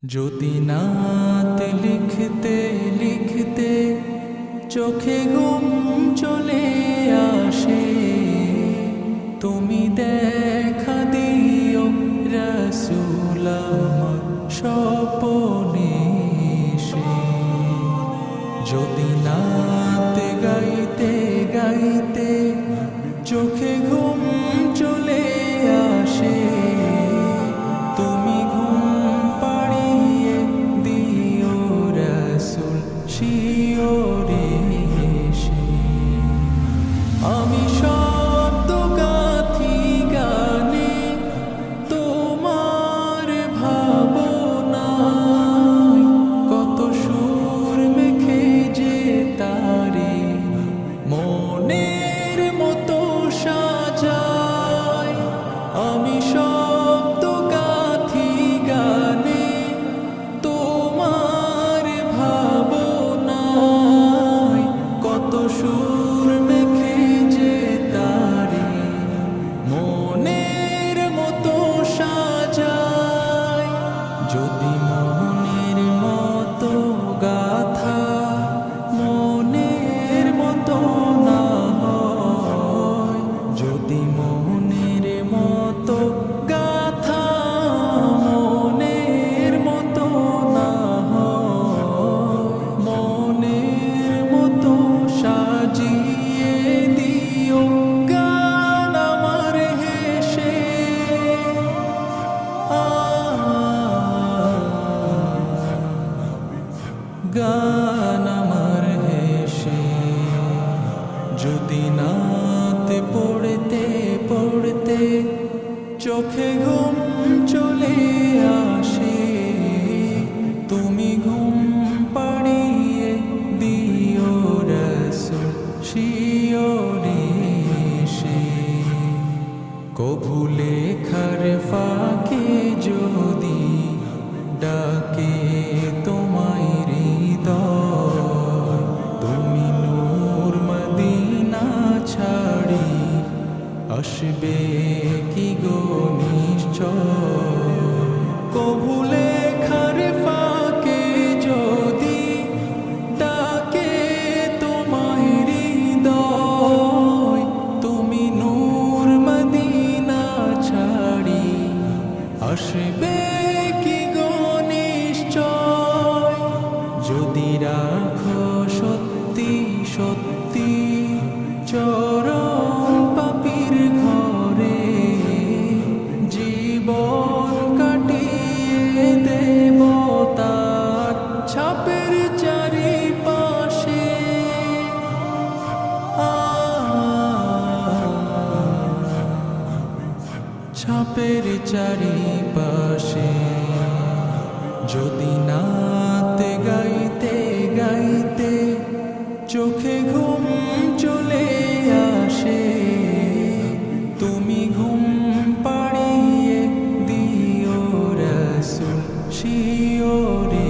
যদি নাত লিখতে লিখতে চোখে ঘুম চলে আসে, তুমি দেখা দিও রাসূল আমার স্বপনে এসে। যদি নাত গাইতে গাইতে চোখে ঘুম চলে আসে, তুমি ঘুম পাড়িয়ে দিও রাসূল শিওরে এসে। আমি শব্দ গাথি গানে তোমার ভাবনায়, কত সুর মেখে যে তারে মনের মতো সাজায়। আমি শব্দ গাথি গানে তোমার ভাবনায়, কত সুর মেখে যে তারে মনের মতো সাজায়। যদি মনের মতো গাথা মনের মতো না হয়, যদি মনের মতো গাথা মনের মতো না হয়, মনের মতো সাজিয়ে দিও গান আমার হেসে। গান আমার হেসে। যদি নাত পড়তে পড়তে চোখে ঘুম চলে আসে, তুমি ঘুম পাড়িয়ে দিও রাসূল শিওরে এসে। কভু লেখার ফাঁকে যদি ডাকে তোমায় হৃদয়, তুমি নূর মদিনা ছাড়ি আসবে কি গো নিশ্চয়। কভু লেখার ফাঁকে যদি ডাকে তোমায় হৃদয়, তুমি নূর মদিনা ছাড়ি আসবে কি গো নিশ্চয়। যদি রাখো সত্যি সত্যি চরণ পাপীর ঘরে, জীবন কাটিয়ে দেব তার ছাপের চারিপাশে। ছাপের চারিপাশে। যদি নাত গাইতে গাইতে চোখে ঘুম চলে আসে, তুমি ঘুম পাড়িয়ে দিও রাসূল শিওরে